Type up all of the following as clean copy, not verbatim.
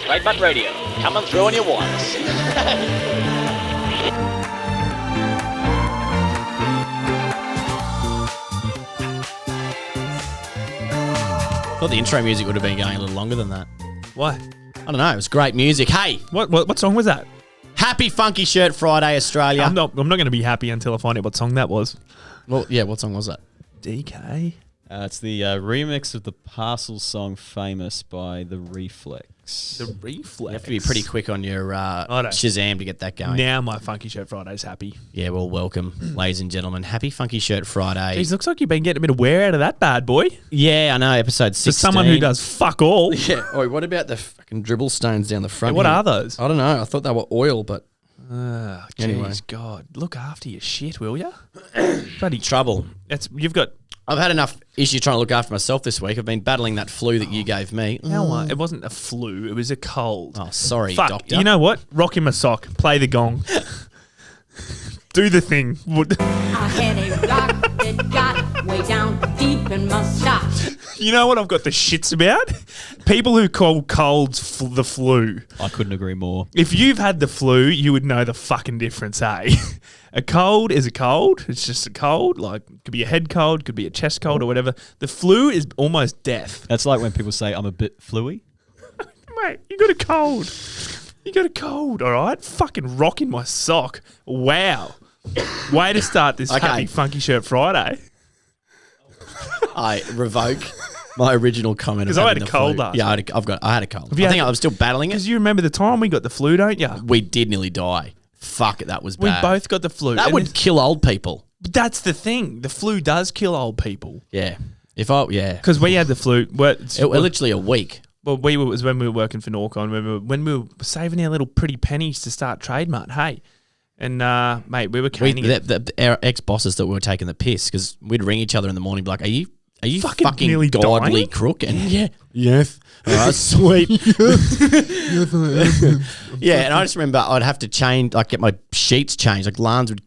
Trade Mutt Radio, coming through on your wireless. I thought the intro music would have been going a little longer than that. Why? I don't know. It was great music. Hey, What song was that? happy Funky Shirt Friday, Australia. I'm not going to be happy until I find out what song that was. Well, yeah, what song was that? DK. It's the remix of the Parcel song Famous by The Reflex. The Reflex. You have to be pretty quick on your don't. Shazam to get that going. Now my Funky Shirt Friday's happy. Yeah, well, welcome, ladies and gentlemen. Happy Funky Shirt Friday. Geez, looks like you've been getting a bit of wear out of that bad boy. Yeah, I know, episode 16. For someone who does fuck all. Yeah. Oh, what about the fucking dribble stones down the front? What here? are those? I don't know. I thought they were oil, but Anyway. God. Look after your shit, will ya? Bloody trouble. You've got... I've had enough issues trying to look after myself this week. I've been battling that flu that you gave me. It wasn't a flu. It was a cold. Oh, sorry, Fuck. doctor. You know what? Rock him a sock. Play the gong. Do the thing. I had a rock that got way down deep in my sock. You know what I've got the shits about? People who call colds the flu. I couldn't agree more. If you've had the flu, you would know the fucking difference, eh? A cold is a cold. It's just a cold. Like, it could be a head cold, could be a chest cold or whatever. The flu is almost death. That's like when people say I'm a bit fluey. Mate, you got a cold. You got a cold, all right? Fucking rocking my sock. Wow. Way to start this Okay. happy Funky Shirt Friday. I revoke my original comment. 'Cause of I had having a the cold flu. last Yeah, I had a cold. you I think had- I'm still battling it. Because you remember the time we got the flu, don't you? We did nearly die. Fuck it, that was We bad. both got the flu. That And would kill old people. that's the thing. The flu does kill old people. Yeah. Because we had the flu. Literally a week. Well, it was when we were working for Norcon, when we were saving our little pretty pennies to start Trademark, hey. And, mate, we were caning it. Our ex-bosses that we were taking the piss because weid ring each other in the morning be like, are you Fucking fucking nearly godly dying? crook? And yes. Sweet. Yeah, and I just remember I'd have to change, like get my sheets changed. Like Lance would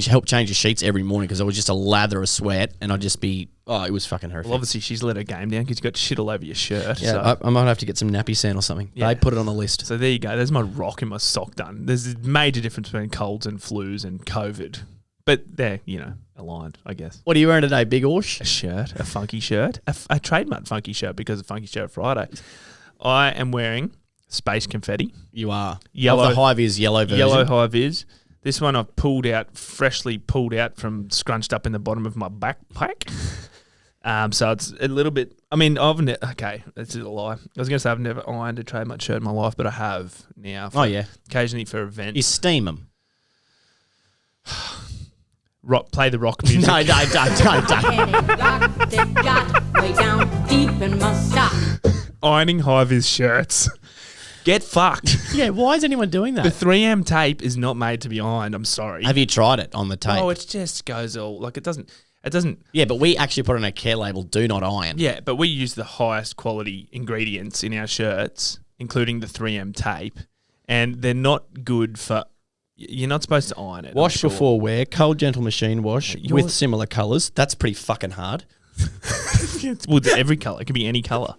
help change the sheets every morning because I was just a lather of sweat and I'd just be, it was fucking horrific. Well, obviously, she's let her game down because you got shit all over your shirt. Yeah, so. I might have to get some nappy sand or something. Yeah. They put it on the list. So there you go. There's my rock and my sock done. There's a major difference between colds and flus and COVID. But they're, aligned, I guess. What are you wearing today, Big Orsh? A shirt, a funky shirt, a trademark funky shirt because of Funky Shirt Friday. I am wearing space confetti. You are. Yellow. Of the high-vis yellow version. Yellow high-vis. This one I've freshly pulled out from scrunched up in the bottom of my backpack. So it's a little bit, okay, that's a lie. I was going to say I've never ironed a trademark shirt in my life, but I have now. Occasionally for events. You steam them. Play the rock music. No, don't. I had a rock that got way down deep in my sock. Ironing high-vis shirts. Get fucked. Yeah, why is anyone doing The that? 3M tape is not made to be ironed. I'm sorry. Have you tried it on the tape? Oh, it just goes all like it doesn't. Yeah, but we actually put on a care label, do not iron. Yeah, but we use the highest quality ingredients in our shirts, including the 3M tape, and they're not good for. You're not supposed to iron it. Wash I'm sure. before wear, cold gentle machine wash Yours- with similar colours. That's pretty fucking hard. Well, it's every color. It can be any color.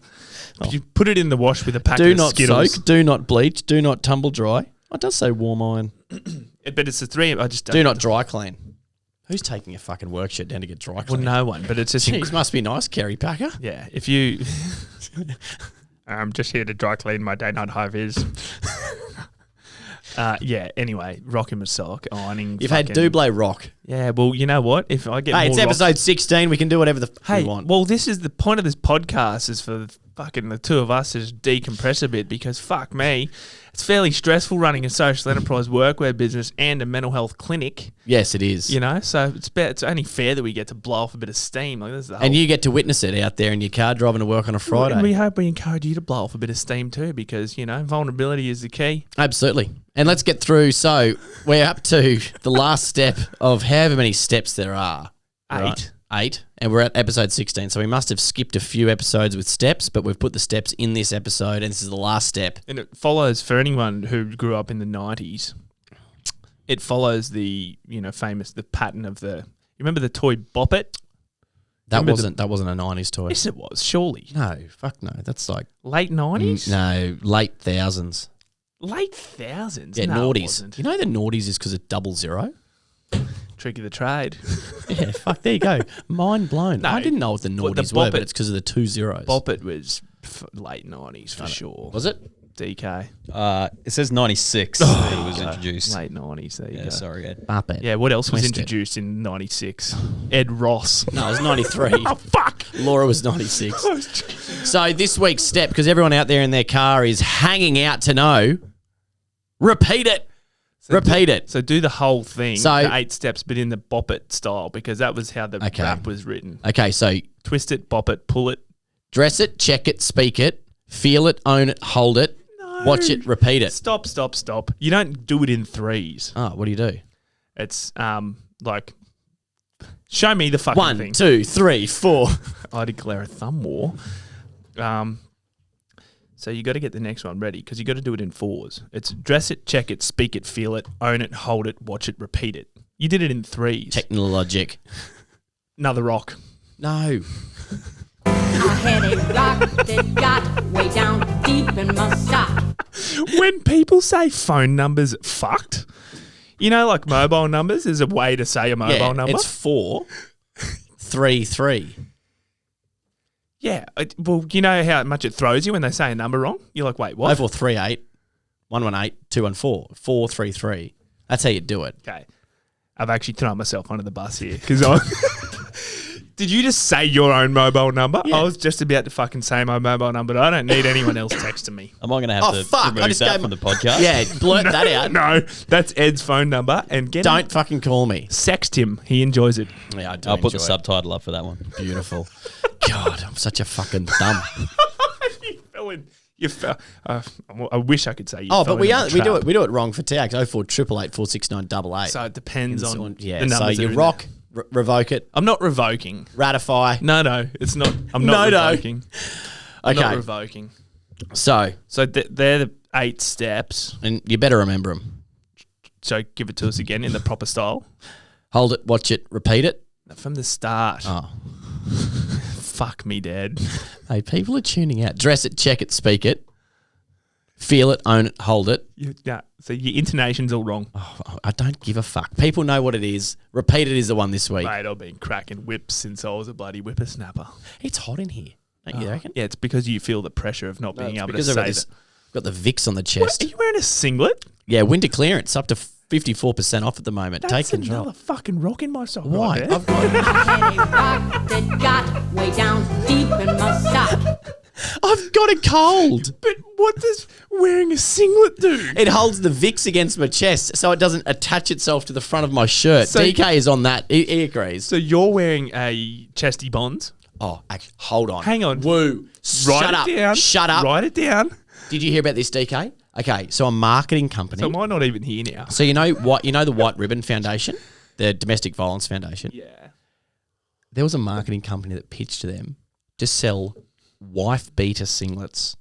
But you put it in the wash with a pack Do of not Skittles. soak, do not bleach, do not tumble dry. Oh, it does say warm iron. But it's the 3M. I just don't. Do not dry clean. Who's taking a fucking work shirt down to get dry Well, cleaned? no one. But it's just. Jeez, must be nice, Kerry Packer. Yeah, if you. I'm just here to dry clean my day night high vis. Anyway, rocking my sock, ironing. You've had Double Rock. Yeah, well, you know what? If I get Hey, more it's rock- episode 16. We can do whatever the Hey, we want. well, this is the point of this podcast is for fucking the two of us to just decompress a bit because fuck me, it's fairly stressful running a social enterprise workwear business and a mental health clinic. Yes, it is. So it's only fair that we get to blow off a bit of steam. Like this is the whole. And you get to witness it out there in your car driving to work on a Friday. And we hope we encourage you to blow off a bit of steam too because vulnerability is the key. Absolutely. And let's get through. So we're up to the last step of however many steps there are. Eight. 8. And we're at episode 16. So we must have skipped a few episodes with steps, but we've put the steps in this episode, and this is the last step. And it follows for anyone who grew up in the 90s. It follows the, famous, the pattern of the, you remember the toy Bop-It? That Remember wasn't a 90s toy. Yes, it was. Surely No, fuck no. That's like late 90s. no, late thousands. Late thousands. Yeah, no, it noughties. wasn't. You know the noughties is because it's 00? Trick of the trade. Yeah, fuck. There you go. Mind blown. No, I didn't know what the but the noughties were, but Bop-It- it's because of the 2 zeros. Bop-It was late 90s for sure. Was it? DK. It says 96 that it was introduced. Late 90s. There you Yeah, go. sorry, Ed. Bop-It. Yeah, what else was Twist it. introduced in 96? Ed Ross. No, it was 93. Oh, fuck. Laura was 96. So this week's step, because everyone out there in their car is hanging out to know, repeat it. Repeat it. So do the whole thing, So- the 8 steps, but in the Bop-It style, because that was how the Okay. rap was written. Okay, so Twist it, bop it, pull it. dress it, check it, speak it, feel it, own it, hold it, watch it, repeat it. Stop. You don't do it in 3s. Oh, what do you do? It's like, show me the fucking 1, thing. 2, 3, 4. I declare a thumb war. So you got to get the next one ready because you got to do it in 4s. It's dress it, check it, speak it, feel it, own it, hold it, watch it, repeat it. You did it in 3s. Technologic. Another rock. No. I had a rock that got way down deep in my sock. When people say phone numbers fucked, you know, like mobile numbers is a way to say a mobile number. It's 4, 3, 3. Yeah. Well, you know how much it throws you when they say a number wrong? You're like, wait, what? 0438 118 214 433. That's how you do it. Okay. I've actually thrown myself under the bus here because I. Did you just say your own mobile number? Yeah. I was just about to fucking say my mobile number. I don't need anyone else texting me. Am I going to have Oh, to fuck, I remove just that gave from my- the podcast? Yeah, blurt that out. No, that's Ed's phone number. And get him, Don't fucking call me. sext him. He enjoys it. Yeah, I do I'll put the enjoy it. subtitle up for that one. Beautiful. God, I'm such a fucking thumb. You fell in. You fell. I wish I could say you. Oh, fell but we into the do trap. it. We do it wrong for tags. 0488 46988. So it depends on Yeah. the So numbers. that are you in rock, there. revoke it, I'm not revoking. ratify. No, it's not. I'm not No. revoking. I'm not Okay. revoking. So, So they're the 8 steps. and you better remember them. So give it to us again in the proper style. Hold it, watch it, repeat it. From the start. Oh, Fuck me, Dad. hey, people are tuning out. Dress it, check it, speak it, feel it, own it, hold it. Yeah. So your intonation's all wrong. Oh, I don't give a fuck. People know what it is. Repeat it is the one this week. Mate, I've been cracking whips since I was a bloody whippersnapper. It's hot in here. Don't you reckon? Yeah, it's because you feel the pressure of not being able to Because I've say got this. that. Got the Vicks on the Are chest. you wearing a singlet? Yeah, winter clearance up to 54% off at the moment. That's Take control. another fucking rock in my sock. Why? Right there. I've got, I had a rock that got way down deep in my sock. I've got a cold. But what does wearing a singlet do? It holds the Vicks against my chest so it doesn't attach itself to the front of my shirt. So- DK is on that. He agrees. So you're wearing a chesty bonds. Oh, actually, hold on. Hang on. Woo. Write Shut it up. down. Shut up. Write it down. Did you hear about this, DK? Okay, so a marketing company. So am I not even here now? So you know what? You know the White Ribbon Foundation, the Domestic Violence Foundation. Yeah. There was a marketing company that pitched to them to sell wife beater singlets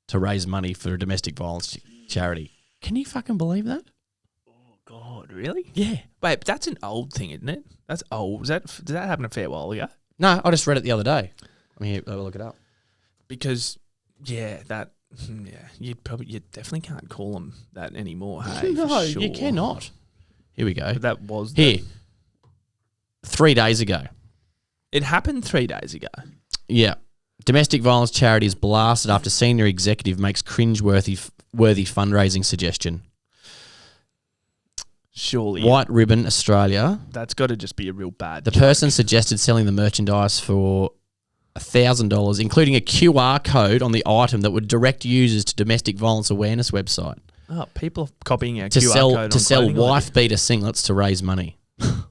to raise money for a domestic violence charity. Can you fucking believe that? God, really? Yeah. Wait, but that's an old thing, isn't it? That's old. Did that happen a fair while ago? No, I just read it the other day. I mean, I'll look it up. Because, yeah, you definitely can't call them that anymore. Hey, for No, sure. you cannot. Here we go. But that was Here. 3 days ago. It happened 3 days ago. Yeah. Domestic violence charity is blasted after senior executive makes cringe-worthy fundraising suggestion. Surely, White Ribbon Australia. that's got to just be a real bad. The person suggested selling the merchandise for $1,000, including a QR code on the item that would direct users to domestic violence awareness website People are copying our to QR sell code to on sell clothing wife beater singlets to raise money.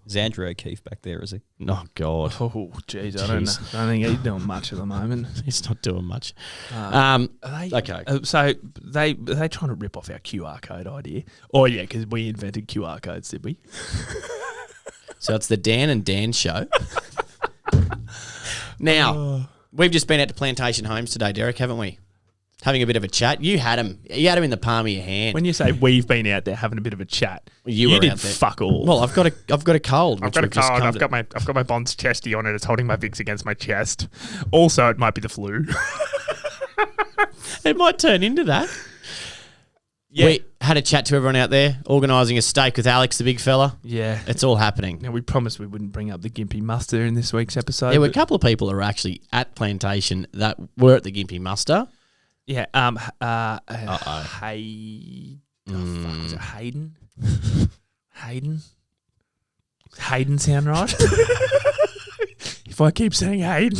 Is Andrew O'Keefe back there, is he? Oh God, Oh, jeez, I don't know. I don't think he's doing much at the moment. he's not doing much. Are they, Okay. So are they trying to rip off our QR code idea? Oh yeah, because we invented QR codes, did we? So it's the Dan and Dan show. Now we've just been out to Plantation Homes today, Derek, haven't we? having a bit of a chat. You had him. You had him in the palm of your hand. When you say we've been out there having a bit of a chat, You you were did out there. fuck all. Well, I've got a cold. I've got a cold. I've got my Bonds chesty on it. It's holding my Vicks against my chest. Also, it might be the flu. It might turn into that. Yeah. We had a chat to everyone out there, organising a steak with Alex, the big fella. Yeah. It's all happening. Now, we promised we wouldn't bring up the Gympie Muster in this week's episode. There were a but- couple of people that were actually at Plantation that were at the Gympie Muster. Yeah. Fuck, was it Hayden? Hayden sound right? If I keep saying Hayden.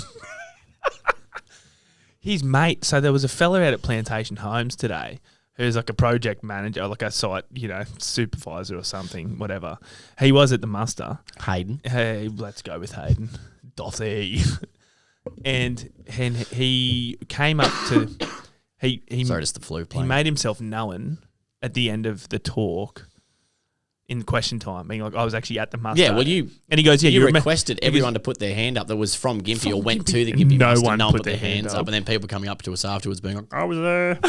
His mate. So there was a fella out at Plantation Homes today who's like a project manager, like a site, supervisor or something, whatever. He was at the muster. Hayden. Hey, let's go with Hayden. Dothy. And he came up to he Sorry, just the flu he playing. made himself known at the end of the talk in question time, being like, I was actually at the muster. Yeah, well, you and he goes, yeah, you remember- requested he everyone goes, to put their hand up that was from Gympie From or went Gympie. to the Gympie No Muster. one No one put put their hands up. And then people coming up to us afterwards being like, I was there.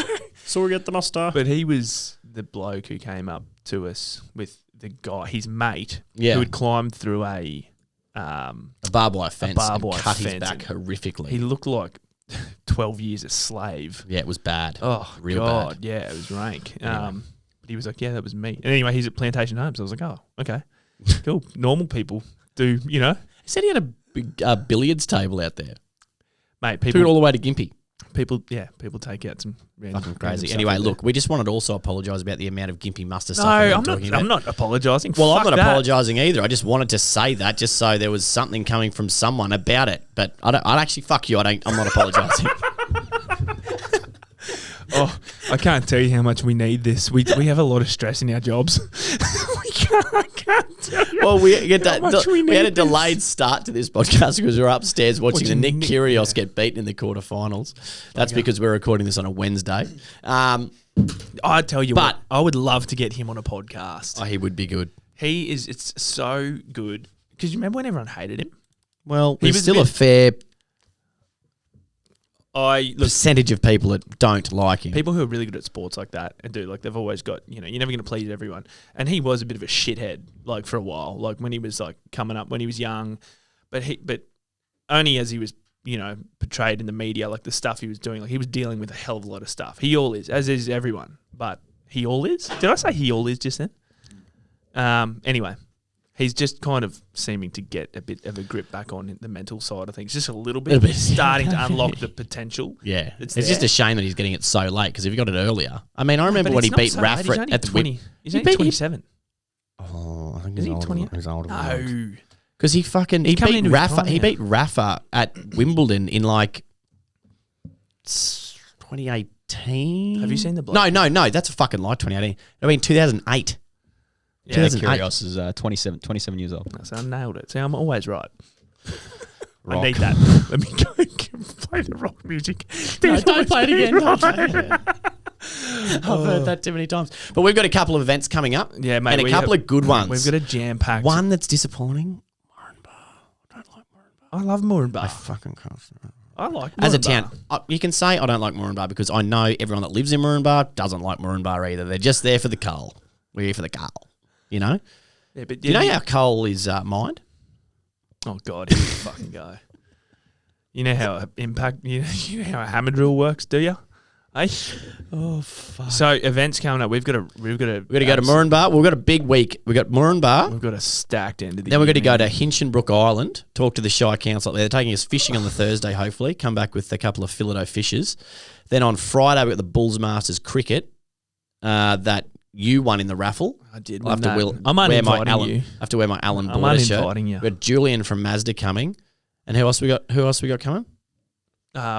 Saw we get the muster. But he was the bloke who came up to us with the guy, his mate, Yeah. who had climbed through a barbed wire fence barbed wire and cut his fence back horrifically. he looked like 12 years a slave. Yeah, it was bad. Oh, Real God. bad. Yeah, it was rank. Anyway. But he was like, yeah, that was me. And anyway, he's at Plantation Homes. I was like, oh, okay. Cool. Normal people do, He said he had a big billiards table out there. mate, Took it people all the way to Gympie. people take out some random, Fucking random crazy. stuff Anyway, out look, we just wanted to also apologise about the amount of Gympie Muster there. stuff that No, we're talking about. I'm not apologising. Well, Fuck I'm not that. apologising either. I just wanted to say that just so there was something coming from someone about it. But I'd actually fuck you. I'm not apologising. Oh, I can't tell you how much we need this. We have a lot of stress in our jobs. I can't tell you. Well, we had much we a need this. delayed start to this podcast because we were upstairs watching the Nick Kyrgios get beaten in the quarterfinals. That's because we're recording this on a Wednesday. I tell you But- what, I would love to get him on a podcast. Oh, he would be good. It's so good. Because you remember when everyone hated him? Well, He there's was a still a bit- fair Look, percentage of people that don't like him. people who are really good at sports like that and do, like, they've always got, you're never going to please everyone. And he was a bit of a shithead, like, for a while, like when he was like coming up, when he was young, but only as he was, portrayed in the media, like the stuff he was doing, like he was dealing with a hell of a lot of stuff. He all is, as is everyone, but he all is. Did I say he all is just then? Anyway. He's just kind of seeming to get a bit of a grip back on the mental side of things, just a little bit. He's starting to unlock the potential. Yeah, It's it's just there. a shame that he's getting it so late because if he got it earlier, I mean, I remember But when it's he not beat so late. He's Rafa only at the 20. He's He only beat- 27. Oh, I think Is he's he older. 20? He's older. than that. No. Because he coming beat into his Rafa. prime He now. beat Rafa at Wimbledon in like 2018. Have you seen the bloke? No. That's a fucking lie. 2018. I mean 2008. Yeah, 2008. Kyrgios is 27 years old. So I nailed it. See, I'm always right. I Rock. need that. Let me go play the rock music. No, don't play it again. Right. I've heard that too many times. But we've got a couple of events coming up. Yeah, mate. and a couple of good ones. We've got a jam-packed. One that's disappointing. I love Moranbah. I fucking can't. I like As a Moranbah. town, you can say I don't like Moranbah because I know everyone that lives in Moranbah doesn't like Moranbah either. They're just there for the coal. We're here for the coal. Yeah, but you know how coal is mined? Oh God, here we fucking go. You know how impact. You know how a hammer drill works, do you? Hey. Oh fuck! So events coming up. We've got to We're gonna go to Moranbah. We've got a big week. We've got Moranbah. We've got a stacked end of the Then we're year, going to go man. to Hinchinbrook Island, talk to the Shire Council up there. They're taking us fishing on the Thursday, hopefully. Come back with a couple of filet fishes. Then on Friday, we've got the Bulls Masters cricket that you won in the raffle. I did. I'll have to I'm wear my uninviting Alan. you. I have to wear my Alan I'm Border shirt. uninviting you. We've got Julian from Mazda coming. And who else we got coming?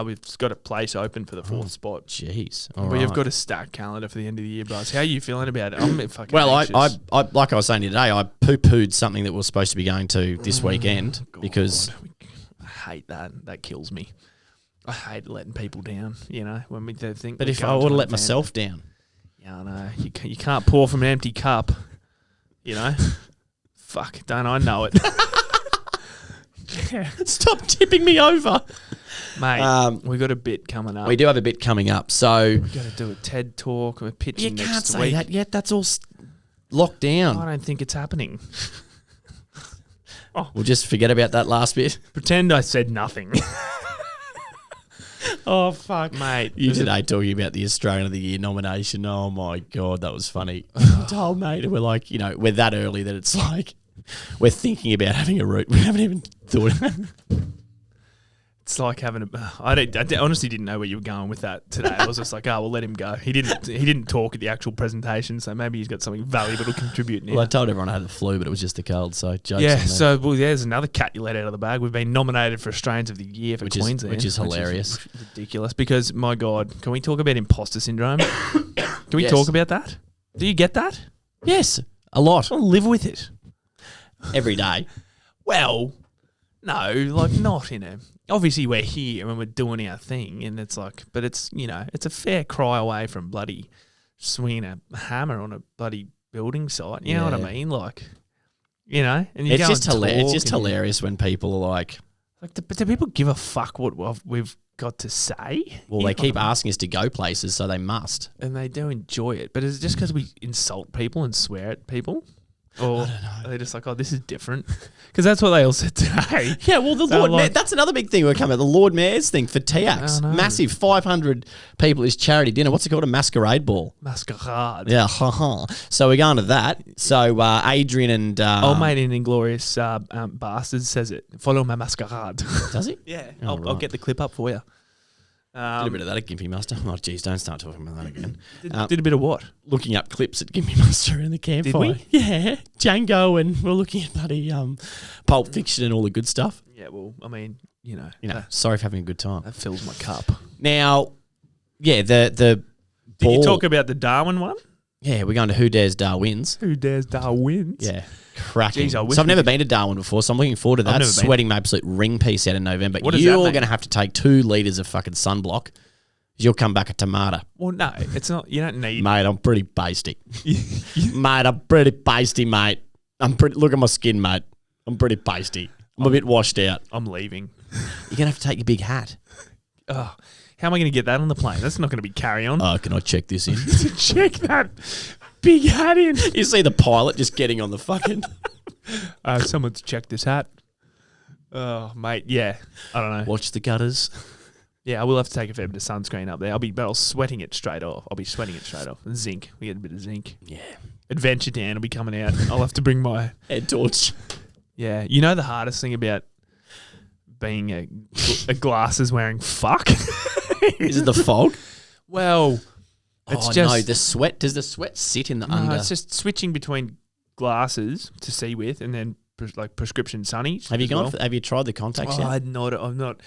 We've got a place open for the fourth spot. Jeez. All We've right. got a stacked calendar for the end of the year, bros. How are you feeling about it? I'm fucking Well, anxious. I like I was saying today, I poo-pooed something that we're supposed to be going to this weekend because I hate that. That kills me. I hate letting people down, when they think. But we're if I going would to have an let event. myself down. Yeah, I know. You can't pour from an empty cup, Fuck, don't I know it? Yeah. Stop tipping me over. Mate, we got a bit coming up. We do have a bit coming up. So we got to do a TED talk. We're pitching you next can't say week. that yet. That's all locked down. I don't think it's happening. We'll just forget about that last bit. Pretend I said nothing. Oh, fuck. Mate. You today talking about the Australian of the Year nomination. Oh, my God, that was funny. I told mate, we're like, we're that early that it's like we're thinking about having a route. We haven't even thought of it. It's like having I honestly didn't know where you were going with that today. I was just like, we'll let him go. He didn't talk at the actual presentation, so maybe he's got something valuable to contribute now. Well, I told everyone I had the flu, but it was just the cold, so jokes yeah, on them. so there's another cat you let out of the bag. We've been nominated for Australians of the Year for Queensland. Which is hilarious. Ridiculous, because, my God, can we talk about imposter syndrome? Can we Yes. talk about that? Do you get that? Yes, a lot. I'll live with it. Every day. Well, no, like not in a... Obviously, we're here and we're doing our thing, and it's like... But it's, it's a fair cry away from bloody swinging a hammer on a bloody building site. You know what I Yeah. mean? Like, and you It's go just, and it's talk just and- hilarious when people are like, Like, do people give a fuck what we've got to say? well, You they know keep what I mean? asking us to go places, so they must. And they do enjoy it. But is it just because we insult people and swear at people? Or are they just like, this is different? Because that's what they all said today. Yeah, well, the So, Lord Mayor, like- that's another big thing we're coming about. The Lord Mayor's thing for TX. I know. Massive 500 people is charity dinner. What's it called? A masquerade ball. Masquerade. Yeah, haha. So we're going to that. So Adrian and... Old mate in Inglorious Bastards says it. Follow my masquerade. Does he? Yeah. Oh, I'll right. get the clip up for you. Did a bit of that at Gympie Muster. Oh, geez, don't start talking about that again. Did a bit of what? Looking up clips at Gympie Muster in the campfire. we? Yeah. Django, and we're looking at bloody Pulp Fiction and all the good stuff. Yeah, well, I mean, Sorry for having a good time. that fills my cup. Now, yeah, the Did ball. you talk about the Darwin one? Yeah, we're going to Who Dares Darwins. Who dares Darwins? Yeah. Cracking. Jeez, I wish So I've we never could- been to Darwin before, so I'm looking forward to that. I've never been. Sweating my absolute ring piece out in November. What does that You're mean? going to have to take 2 litres of fucking sunblock. You'll come back a tomato. Well, no, it's not. You don't need. Mate, I'm pretty basic. Mate, I'm pretty pasty, mate. Look at my skin, mate. I'm pretty pasty. I'm a bit washed out. I'm leaving. You're going to have to take your big hat. Oh, how am I going to get that on the plane? That's not going to be carry on. Oh, can I check this in? Check that big hat in. You see the pilot just getting on the fucking... Someone's checked this hat. Oh, mate, yeah. I don't know. Watch the gutters. Yeah, I will have to take a fair bit of sunscreen up there. But I'll sweating it straight off. I'll be sweating it straight off. And zinc. We get a bit of zinc. Yeah. Adventure Dan will be coming out. I'll have to bring my... Head torch. Yeah. You know the hardest thing about being a glasses wearing fuck? Is it the fog? Well, it's oh, just... no, the sweat. Does the sweat sit in the under? No, it's just switching between glasses to see with and then prescription sunnies. Have you as gone? well. Have you tried the contacts Oh, yet? I'm not.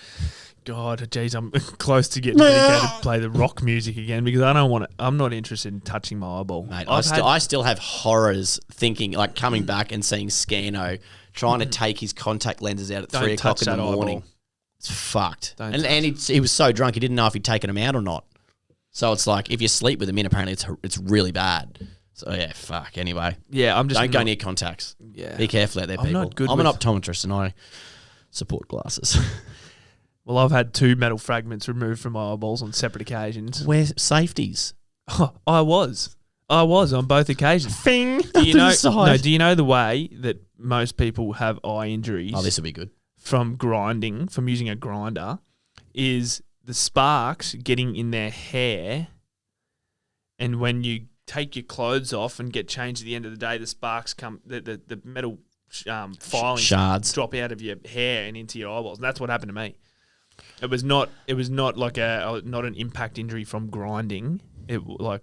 God, geez, I'm close to getting dedicated to play the rock music again because I don't want to. I'm not interested in touching my eyeball. Mate, I've I still have horrors thinking, like coming back and seeing Scano trying to take his contact lenses out at Don't 3 o'clock touch in the that morning. eyeball. It's fucked. Don't And he was so drunk he didn't know if he'd taken them out or not. So it's like if you sleep with them in, apparently it's really bad. So yeah, fuck. Anyway, Yeah, I'm just don't go not- near contacts. Yeah. Be careful out there, I'm people. not good I'm an with- optometrist and I support glasses. Well, I've had 2 metal fragments removed from my eyeballs on separate occasions. Wear safeties. I was on both occasions. Fing. Do you know? Side. No, do you know the way that most people have eye injuries? Oh, this will be good. From using a grinder, is the sparks getting in their hair, and when you take your clothes off and get changed at the end of the day, the sparks come, the metal filings Shards. drop out of your hair and into your eyeballs. And that's what happened to me. It was not like not an impact injury from grinding.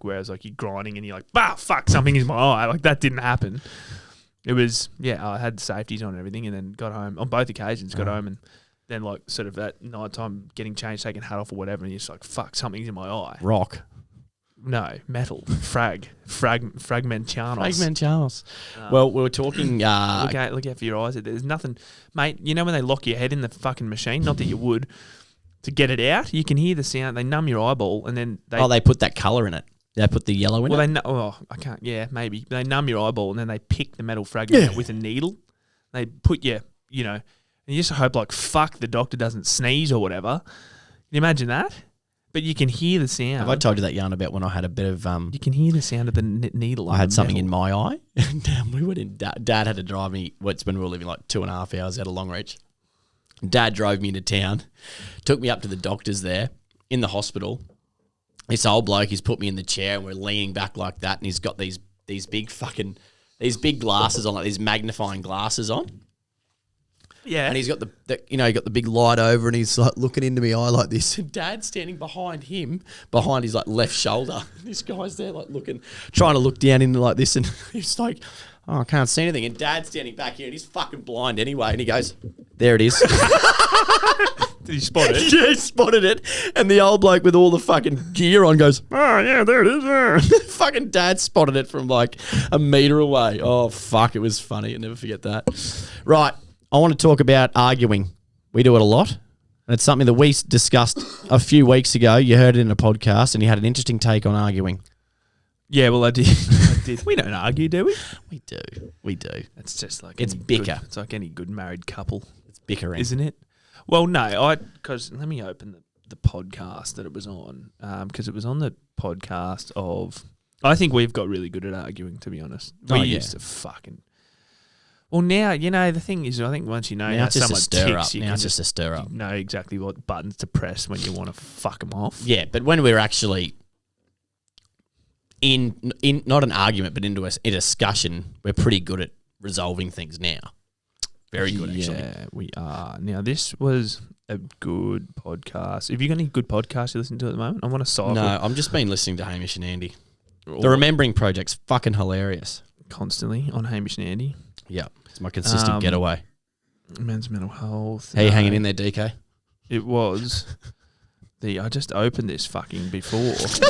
Whereas like you're grinding and you're like, bah, fuck, something is my eye. Like that didn't happen. It was, I had safeties on and everything, and then got home on both occasions, got home and then like sort of at night time getting changed, taking hat off or whatever, and you're just like, fuck, something's in my eye. Rock. No, metal. Fragmentanos. Fragmentanos. Well, we were talking... Look out for your eyes. There's nothing... Mate, you know when they lock your head in the fucking machine? Not that you would. To get it out, you can hear the sound. They numb your eyeball and then they... they put that colour in it. They put the yellow in it? I can't... Yeah, maybe. They numb your eyeball and then they pick the metal fragment out with a needle. They put you, and And you just hope, like, fuck, the doctor doesn't sneeze or whatever. Can you imagine that? But you can hear the sound. Have I told you that yarn about when I had a bit of You can hear the sound of the needle. I had something in my eye. And we went in. Dad had to drive me. It's when we were living like 2.5 hours out of Longreach. Dad drove me into town, took me up to the doctors there in the hospital. This old bloke, he's put me in the chair and we're leaning back like that, and he's got these big glasses on, like these magnifying glasses on. Yeah. And he's got he got the big light over, and he's like looking into my eye like this. And Dad's standing behind him, behind his like left shoulder. This guy's there like looking, trying to look down into like this, and he's like, "Oh, I can't see anything." And Dad's standing back here, and he's fucking blind anyway. And he goes, "There it is." Did he spot it? Yeah, he spotted it. And the old bloke with all the fucking gear on goes, "Oh yeah, there it is." Fucking Dad spotted it from like a metre away. Oh fuck, it was funny. I'll never forget that. Right. I want to talk about arguing. We do it a lot. And it's something that we discussed a few weeks ago. You heard it in a podcast, and you had an interesting take on arguing. Yeah, well, I did. We don't argue, do we? We do. It's just like It's any bicker. It's like any good married couple, It's bickering. isn't it? Well, no, because let me open the podcast that it was on, because it was on the podcast of. I think we've got really good at arguing, to be honest. We used to fucking. Well, now, the thing is, I think once you know Now how it's just someone a stir ticks, up. you Now can it's just a stir up. you know exactly what buttons to press when you want to fuck them off. Yeah, but when we're actually in not an argument, but into a discussion, we're pretty good at resolving things now. Very good, actually. Yeah, we are. Now, this was a good podcast. Have you got any good podcasts you listen to at the moment? I want to cycle. No, I'm just been listening to Hamish and Andy. The Remembering Project's fucking hilarious. Constantly on Hamish and Andy. Yeah, it's my consistent getaway. Men's mental health. How you hanging in there, DK? It was I just opened this fucking before. Do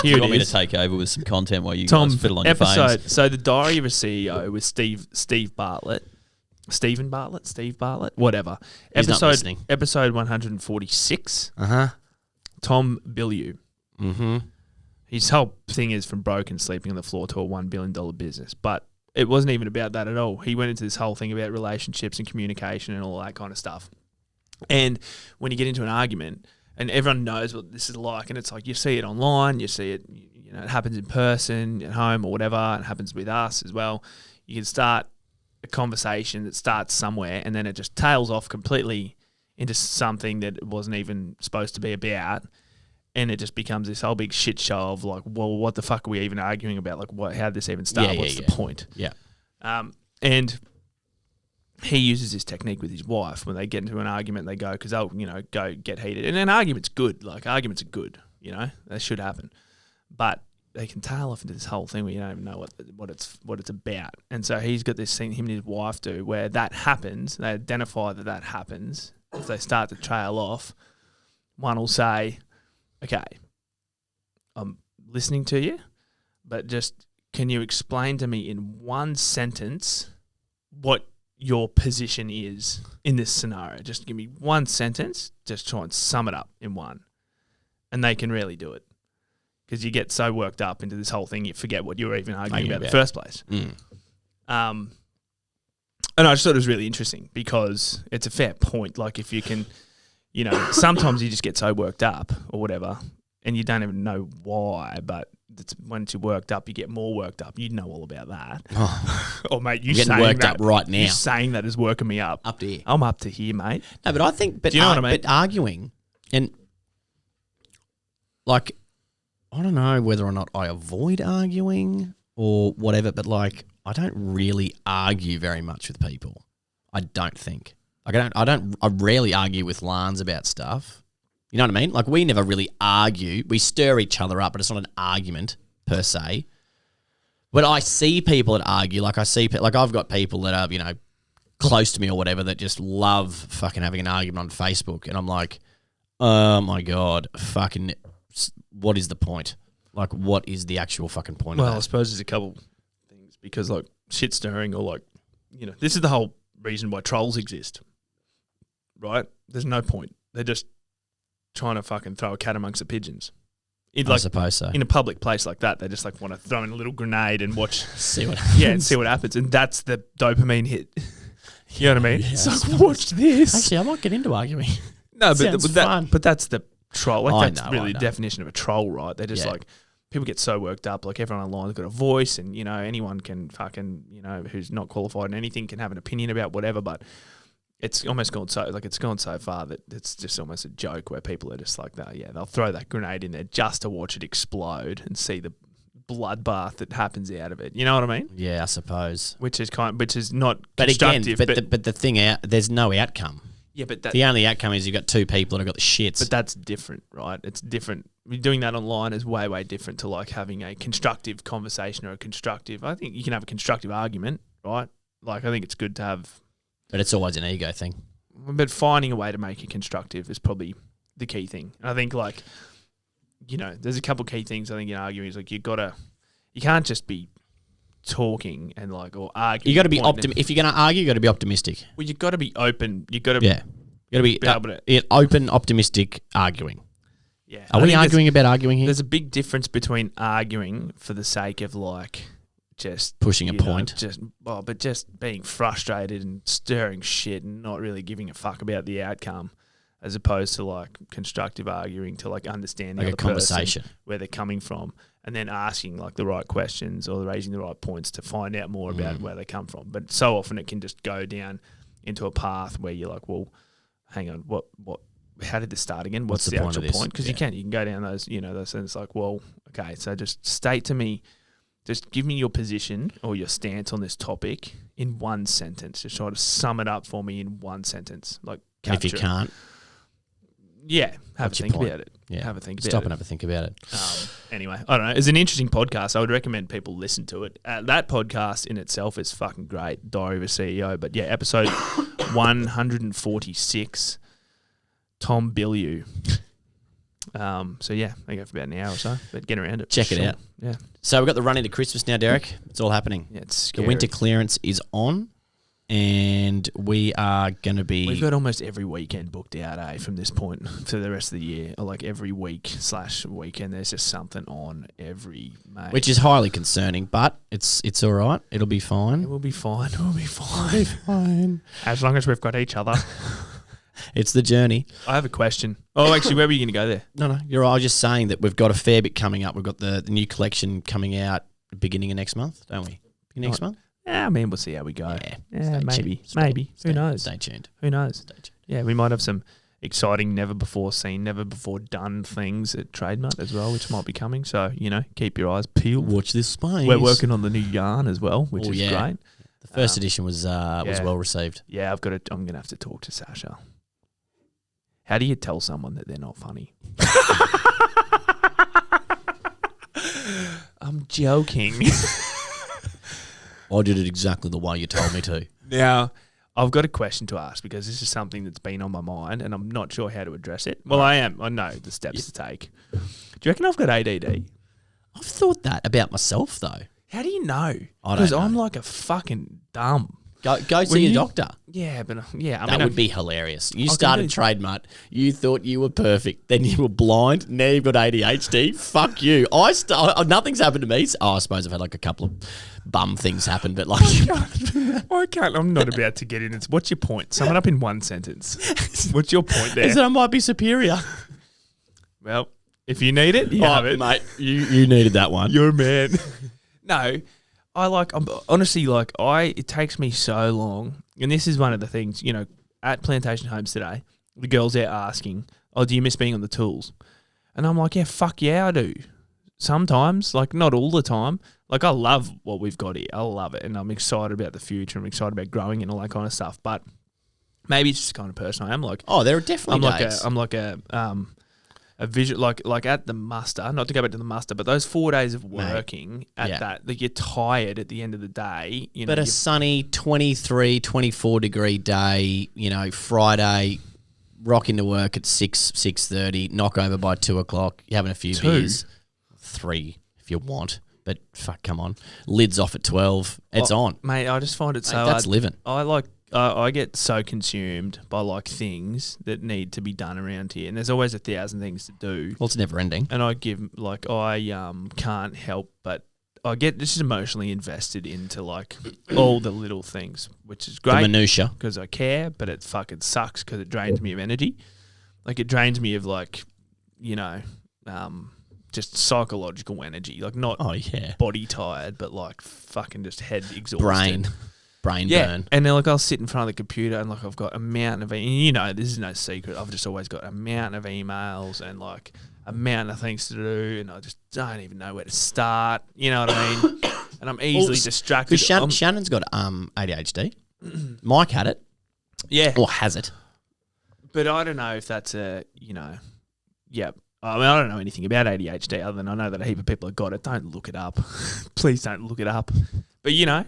Here you want it me is. to take over with some content while you Tom, guys fiddle on episode. your phones? So the Diary of a CEO with Steve Bartlett. Steve Bartlett, whatever. He's not listening. Episode 146. Uh-huh. Tom Bilyeu. Mm-hmm. His whole thing is from broken sleeping on the floor to a $1 billion business. But it wasn't even about that at all. He went into this whole thing about relationships and communication and all that kind of stuff. And when you get into an argument, and everyone knows what this is like, and it's like you see it online, you see it, it happens in person, at home or whatever, and it happens with us as well. You can start a conversation that starts somewhere, and then it just tails off completely into something that it wasn't even supposed to be about. And it just becomes this whole big shit show of like, well, what the fuck are we even arguing about? Like, how did this even start? What's the point? Yeah. And he uses this technique with his wife when they get into an argument. They go because they'll go get heated, and an argument's good. Like arguments are good. They should happen, but they can tail off into this whole thing where you don't even know what it's about. And so he's got this thing him and his wife do where that happens. They identify that happens. If they start to trail off, one will say, "Okay, I'm listening to you, but just can you explain to me in one sentence what your position is in this scenario? Just give me one sentence, just try and sum it up in one." And they can really do it because you get so worked up into this whole thing, you forget what you were even arguing about in the first place. And I just thought it was really interesting because it's a fair point. Like if you can... sometimes you just get so worked up or whatever and you don't even know why, but once you're worked up, you get more worked up. You know all about that. Or, mate, you getting worked up right now. You saying that is working me up. Up to here. I'm up to here, mate. No, but I think... But do you know what I mean? But arguing, and like, I don't know whether or not I avoid arguing or whatever, but like, I don't really argue very much with people. I don't think. Like I rarely argue with Lance about stuff. You know what I mean? Like we never really argue. We stir each other up, but it's not an argument per se. But I see people that argue. Like I've got people that are, close to me or whatever that just love fucking having an argument on Facebook. And I'm like, oh my God, fucking, what is the point? Like what is the actual fucking point of Well, that? I suppose there's a couple things because like shit stirring or like, this is the whole reason why trolls exist. Right? There's no point. They're just trying to fucking throw a cat amongst the pigeons. I suppose so. In a public place like that, they just like want to throw in a little grenade and watch, See what happens. and see what happens. And that's the dopamine hit. You know what I mean? It's like, watch this. Actually, I might get into arguing. No, but Sounds fun. but that's the troll. Like I that's know, really I the know. definition of a troll, right? They're just Yeah. like people get so worked up. Like everyone online's got a voice, and anyone can fucking who's not qualified in anything can have an opinion about whatever. But it's almost gone so far that it's just almost a joke where people are just like that. Yeah, they'll throw that grenade in there just to watch it explode and see the bloodbath that happens out of it. You know what I mean? Yeah, I suppose. Which is not But again, constructive. but the thing out, there's no outcome. yeah, but The only outcome is you've got two people that have got the shits. But that's different, right? It's different. Doing that online is way, way different to like having a constructive conversation or a constructive. I think you can have a constructive argument, right? Like I think it's good to have, But it's always an ego thing. but finding a way to make it constructive is probably the key thing. And I think like, there's a couple key things I think in arguing is like you can't just be talking and like or arguing. You got to be If you're going to argue, you got to be optimistic. Well, you got to be open. You got to Yeah, you got to be able to. open, optimistic arguing. Yeah. Are I we think arguing about arguing here? There's a big difference between arguing for the sake of like just Pushing a you know, point. but just being frustrated and stirring shit and not really giving a fuck about the outcome, as opposed to like constructive arguing to like understand the Like a other person, conversation. where they're coming from, and then asking like the right questions or raising the right points to find out more about where they come from. But so often it can just go down into a path where you're like, well, hang on, what? How did this start again? What's the point of actual this? point? Because you can go down those, those, and it's like, well, okay, so just state to me, just give me your position or your stance on this topic in one sentence. Just try to sum it up for me in one sentence. Like, And if you capture it. can't, Yeah, have What's a your think point? about it. yeah, Have a think about stop it. and have a think about it. Anyway, I don't know. It's an interesting podcast. I would recommend people listen to it. That podcast in itself is fucking great. Diary of a CEO. But yeah, episode 146, Tom Bilyeu. So yeah, they go for about an hour or so. But get around it. Check it out. Yeah. So we've got the run into Christmas now, Derek. It's all happening. Yeah, it's The scary. winter clearance is on, and we are going to be... We've got almost every weekend booked out, from this point to the rest of the year. Or like every week/weekend, there's just something on every mate. which is highly concerning, but it's all right. It'll be It fine. will be fine. It will be fine. Fine. As long as we've got each other. It's the journey. I have a question. Oh, actually, where were you going to go there? No, you're right. I was just saying that we've got a fair bit coming up. We've got the new collection coming out at the beginning of next month, don't we? Beginning of next month? Yeah, I mean, we'll see how we go. Yeah. Yeah, Stay maybe. tuned. Maybe. Who knows? Stay tuned. Who knows? Stay tuned. Yeah, we might have some exciting, never before seen, never before done things at Trademark as well, which might be coming. So, keep your eyes peeled. Watch this space. We're working on the new yarn as well, which Oh, is yeah. great. The first edition was well received. Yeah, I'm going to have to talk to Sasha. How do you tell someone that they're not funny? I'm joking. I did it exactly the way you told me to. Now, I've got a question to ask because this is something that's been on my mind and I'm not sure how to address it. Well, I am. I know the steps to take. Do you reckon I've got ADD? I've thought that about myself, though. How do you know? I don't Because know. I'm like a fucking dumb. Go see your doctor. Yeah, but yeah, That would be hilarious. You can started do- Trademark. You thought you were perfect. Then you were blind. Now you've got ADHD. Fuck you. Nothing's happened to me. I suppose I've had like a couple of bum things happen, but like... I can't. I'm not about to get in. What's your point? Sum it up in one sentence. What's your point there? is that I might be superior. Well, if you need it, you have it. Mate, you needed that one. You're a man. No, it takes me so long. And this is one of the things, at Plantation Homes today, the girls out asking, oh, do you miss being on the tools? And I'm like, yeah, fuck yeah, I do. Sometimes, like not all the time. Like I love what we've got here. I love it. And I'm excited about the future. I'm excited about growing and all that kind of stuff. But maybe it's just the kind of person I am. Like, Oh, there are definitely days. I'm like a visual, like at the muster, not to go back to the muster, but those 4 days of working at that, like you're tired at the end of the day. But a sunny 23, 24 degree day, Friday, rock into work at 6:30, knock over by 2 o'clock, you're having a few 2? beers. 3 if you want. But fuck, come on. Lids off at 12. It's on. Mate, I just find it so Mate, that's hard. living. I get so consumed by like things that need to be done around here, and there's always 1,000 things to do. Well, it's never ending. And I can't help but I get just emotionally invested into like all the little things, which is The great minutia. because I care, but it fucking sucks because it drains me of energy. Like it drains me of like, you know, just psychological energy, like not Oh yeah. body tired, but like fucking just head exhausted. Brain Yeah, burn. and then like I'll sit in front of the computer and like I've got a mountain of, you know, this is no secret. I've just always got a mountain of emails and like a mountain of things to do, and I just don't even know where to start. You know what I mean? And I'm easily distracted. Because Shannon's got ADHD. Mike had it, Yeah, or has it? but I don't know if that's a, you know, yeah. I mean, I don't know anything about ADHD other than I know that a heap of people have got it. Don't look it up. Please don't look it up. But, you know,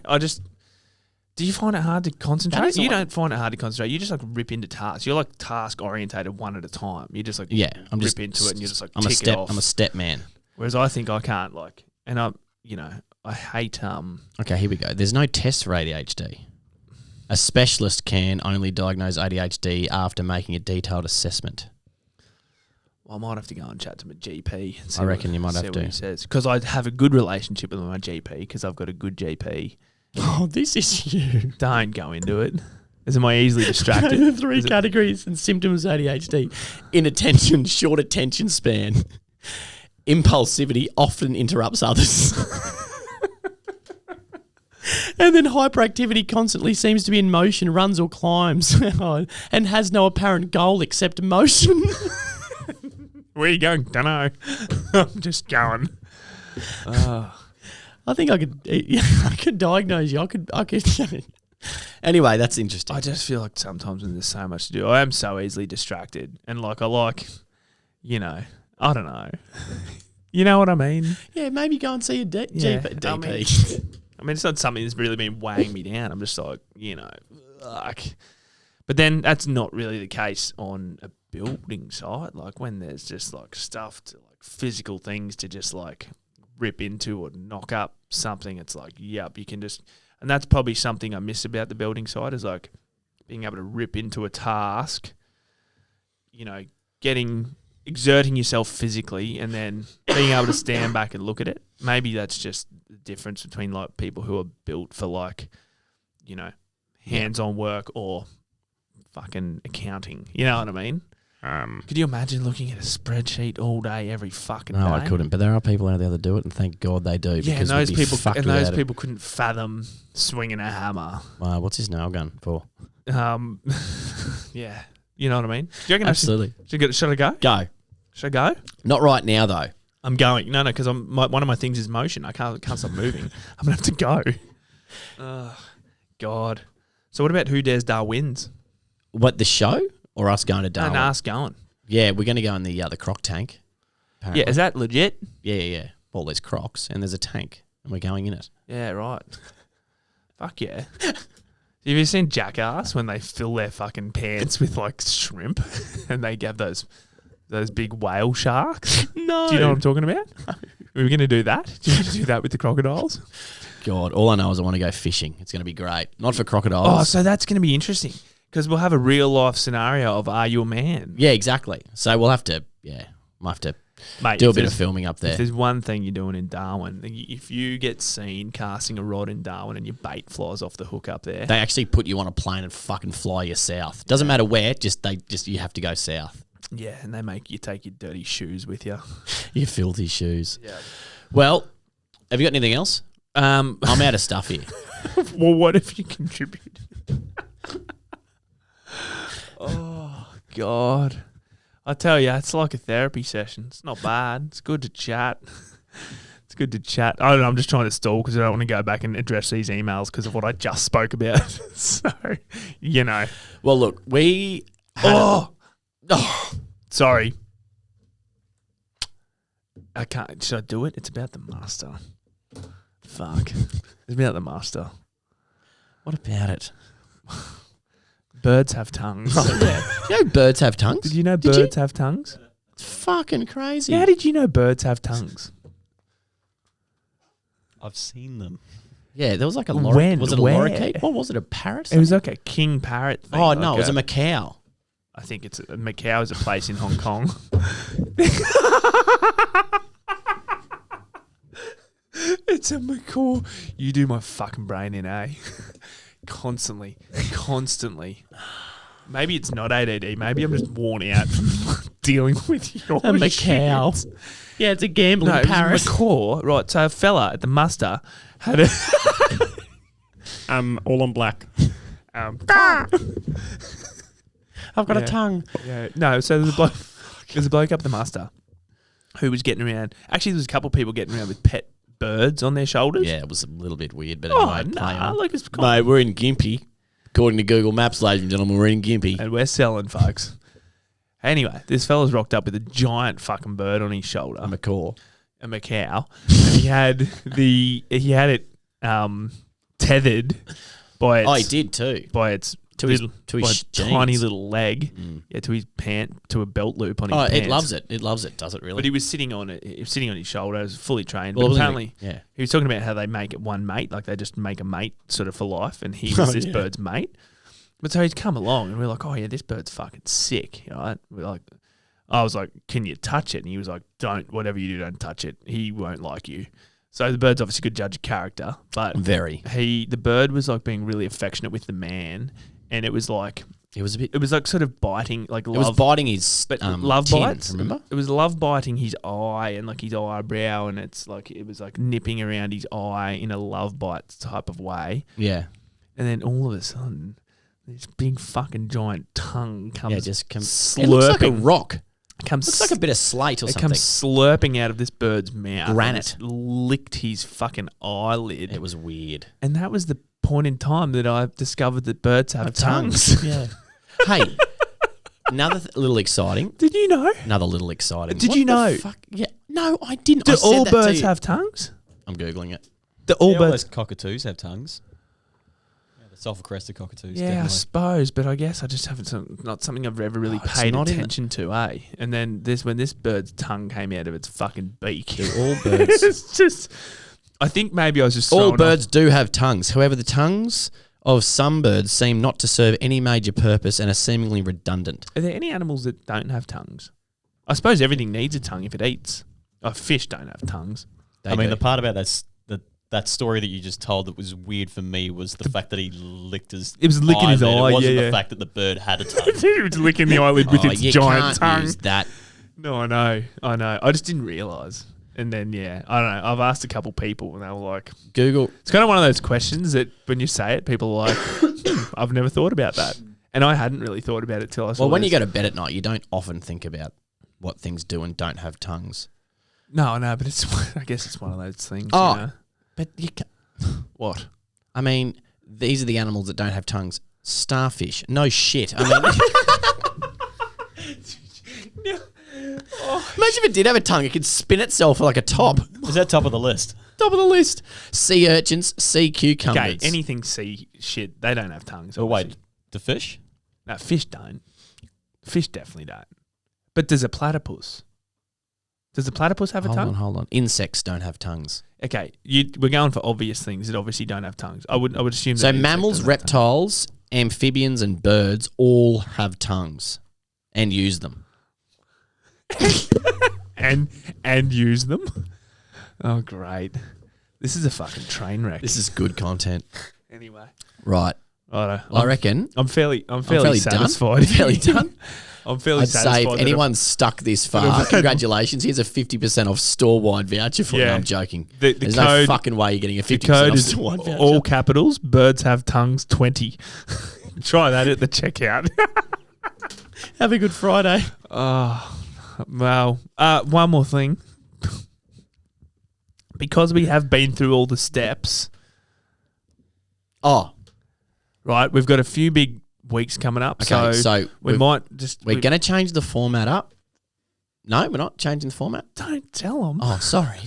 do you find it hard to concentrate? You don't find it hard to concentrate. You just like rip into tasks. You're like task orientated one at a time. You just like I'm rip just into it and you just like I'm tick it off. I'm a step man. Whereas I think I can't like, and I, you know, I hate Okay, here we go. There's no test for ADHD. A specialist can only diagnose ADHD after making a detailed assessment. Well, I might have to go and chat to my GP. And see I reckon you might see have what to. he says, because I have a good relationship with my GP because I've got a good GP. Oh, this is you. Don't go into it. Am I easily distracted? The three categories and symptoms of ADHD: inattention, short attention span, impulsivity often interrupts others, and then hyperactivity constantly seems to be in motion, runs or climbs, and has no apparent goal except motion. Where are you going? Don't know. I'm just going. I think I could diagnose you. I could. Anyway, that's interesting. I just feel like sometimes when there's so much to do, I am so easily distracted. And like, I like, you know, I don't know. You know what I mean? Yeah, maybe go and see a Yeah, DP. I mean, it's not something that's really been weighing me down. I'm just like, you know, like. But then that's not really the case on a building site. Like when there's just like stuff to like physical things to just like rip into or knock up something, it's like, yep, you can just, and that's probably something I miss about the building site is like being able to rip into a task, you know, exerting yourself physically and then being able to stand back and look at it. Maybe that's just the difference between like people who are built for like, you know, hands-on work or fucking accounting. You know what I mean? Could you imagine looking at a spreadsheet all day, every fucking day? No, I couldn't. But there are people out there that do it, and thank God they do. Yeah, and because those we'd be people fucked without it. people couldn't fathom swinging a hammer. What's his nail gun for? Yeah, you know what I mean. Do you reckon Absolutely. Should I go? Go. Should I go? Not right now though. I'm going. No, because one of my things is motion. I can't stop moving. I'm gonna have to go. God. So what about Who Dares Dar wins? What, the show or us going to Darwin? No, us going. Yeah, we're going to go in the croc tank. Apparently. Yeah, is that legit? Yeah. Well, there's crocs and there's a tank, and we're going in it. Yeah, right. Fuck yeah. Have you seen Jackass when they fill their fucking pants with like shrimp and they have those big whale sharks? No. Do you know what I'm talking about? We were going to do that. Do you want to do that with the crocodiles? God, all I know is I want to go fishing. It's going to be great. Not for crocodiles. Oh, so that's going to be interesting because we'll have a real life scenario of Are You a Man? Yeah, exactly. So we'll have to, we'll have to Mate, do a if bit of there's- filming up there. If there's one thing you're doing in Darwin, if you get seen casting a rod in Darwin and your bait flies off the hook up there, They actually put you on a plane and fucking fly you south. Doesn't matter where, just you have to go south. yeah, and they make you take your dirty shoes with you. You filthy shoes. Yeah. Well, have you got anything else? I'm out of stuff here. Well, what if you contribute? Oh, God. I tell you, it's like a therapy session. It's not bad. It's good to chat. It's good to chat. I don't know, I'm just trying to stall because I don't want to go back and address these emails because of what I just spoke about. So, you know. Well, look, we had Sorry. I can't. Should I do it? It's about the master. Fuck. It's about the master. What about it? Birds have tongues. You know birds have tongues? Did you know Did birds have tongues? It's fucking crazy. How did you know birds have tongues? I've seen them. Yeah, there was like a When? lorikeet. Was it a Where? lorikeet? What was it, a parrot? It was like a king parrot thing. Oh, no, like it was a macaw. I think it's Macau is a place in Hong Kong. It's a macaw. You do my fucking brain in, eh? Constantly. Maybe it's not ADD. Maybe I'm just worn out from dealing with your A macaw. shit. Yeah, it's a gambling No, it was a macaw. Right, so a fella at the muster had a... all on black. I've got a tongue. Yeah, no, so there's a bloke up the muster who was getting around. Actually, there was a couple of people getting around with pet birds on their shoulders. Yeah, it was a little bit weird, but Oh, anyway, play nah, on. like it's Mate, we're in Gympie. According to Google Maps, ladies and gentlemen, we're in Gympie. and we're selling, folks. Anyway, this fella's rocked up with a giant fucking bird on his shoulder, A macaw. a macaw, and he had it tethered by its, Oh, he did too. by its To his- little, to his by its jeans. tiny little leg, Mm. yeah, to his to a belt loop on his Oh, pants. it loves it. It loves it, does it really? But he was sitting on it. He was sitting on his shoulder. It was fully trained. Well, but wasn't apparently, yeah. he was talking about how they make it one mate, like they just make a mate sort of for life, and he was Oh, this yeah. bird's mate. But so he's come along, and we're like, oh yeah, this bird's fucking sick, right? We're like, I was like, can you touch it? And he was like, don't, whatever you do, don't touch it. He won't like you. So the bird's obviously a good judge of character, but Very. the bird was like being really affectionate with the man, and it was like sort of biting, like It love. was biting his But love love bites, remember? It was love biting his eye and like his eyebrow, and it was like nipping around his eye in a love bite type of way. Yeah. And then all of a sudden, this big fucking giant tongue comes. Yeah, just comes. slurping. It looks like a rock. Comes Looks like a bit of slate or it something. comes slurping out of this bird's mouth. and Granite. it's licked his fucking eyelid. It was weird. And that was the point in time that I discovered that birds have tongues. Yeah. Hey, another little exciting. Did you know? Another little exciting. Did What you the know? Fuck? Yeah. No, I didn't. Do I said all that to birds you. have tongues? I'm Googling it. Do all Yeah, birds? those cockatoos have tongues. Yeah, the sulphur-crested cockatoos. Yeah, I definitely. suppose, but I guess I just haven't not something I've ever really Oh, it's paid not in attention to, eh? And then when this bird's tongue came out of its fucking beak, Do all birds? it's just. I think maybe I was just All thrown off. birds do have tongues. However, the tongues of some birds seem not to serve any major purpose and are seemingly redundant. Are there any animals that don't have tongues? I suppose everything needs a tongue if it eats. Oh, fish don't have tongues. They I mean, do. the part about that story that you just told that was weird for me was the fact that he licked his. It was licking his eyelid. eye, It wasn't yeah, the yeah. fact that the bird had a tongue. It was licking the eyelid with Oh, its you giant can't tongue. use that. No, I know. I just didn't realise. And then, yeah, I don't know. I've asked a couple people and they were like, Google. it's kind of one of those questions that when you say it, people are like, I've never thought about that. And I hadn't really thought about it till I saw Well, when you this. go to bed at night, you don't often think about what things do and don't have tongues. No, but I guess it's one of those things. Oh. You know? But you can What? I mean, these are the animals that don't have tongues. Starfish. No shit. I mean, imagine if it did have a tongue. It could spin itself like a top. Is that top of the list? Top of the list. Sea urchins, sea Okay, cucumbers. anything sea shit, they don't have tongues. Oh, obviously. wait. The fish? No, fish don't. Fish definitely don't. But does a platypus? Does the platypus have a tongue? Hold on. Insects don't have tongues. Okay, we're going for obvious things that obviously don't have tongues. I would assume. So that insect mammals, doesn't have tongues. reptiles, amphibians, and birds all have tongues and use them. and use them. Oh, great! This is a fucking train wreck. This is good content. Anyway, Right. I reckon I'm fairly fairly satisfied. done. Fairly done. I'm fairly I'd satisfied. say if that anyone's stuck this far, congratulations. Here's a 50% off store-wide voucher for you. Yeah. No, I'm joking. The There's code- no fucking way you're getting a the 50% code off is store-wide voucher. all capitals. Birds have tongues 20. Try that at the checkout. Have a good Friday. Oh, well. One more thing. Because we have been through all the steps, Oh, right? We've got a few big weeks coming up. okay. So we might just... we're going to change the format up. No, we're not changing the format. Don't tell them. Oh, sorry.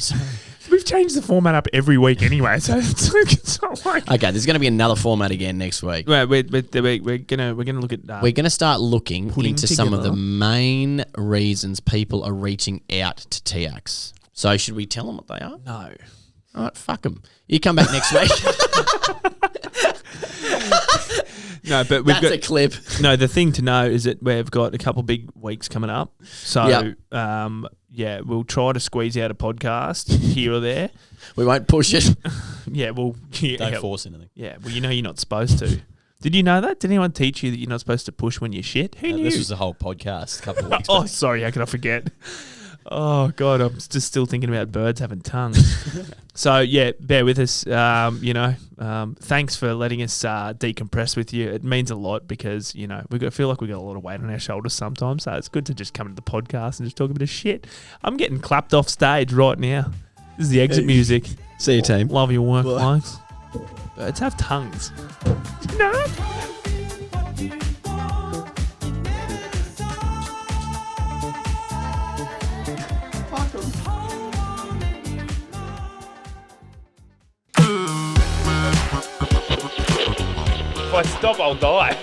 We've changed the format up every week anyway, so it's not like... Okay, there's going to be another format again next week. Well, we're gonna look at... We're going to start looking Putting into some of the together. main reasons people are reaching out to TX. So should we tell them what they are? No. All right, fuck them. You come back next week. No, but we've That's got a clip. No, the thing to know is that we've got a couple big weeks coming up. So, Yep. we'll try to squeeze out a podcast here or there. We won't push it. Yeah, well, Don't force anything. Yeah, well, you know you're not supposed to. Did you know that? Did anyone teach you that you're not supposed to push when you shit? Who knew? This was the whole podcast a couple of weeks Oh, back. sorry, how could I forget? Oh, God, I'm just still thinking about birds having tongues. So, yeah, bear with us. Thanks for letting us decompress with you. It means a lot because, feel like we've got a lot of weight on our shoulders sometimes. So it's good to just come into the podcast and just talk a bit of shit. I'm getting clapped off stage right now. This is the exit music. See you, team. Love your work, Bye. folks. Birds have tongues. No. If I stop, I'll die.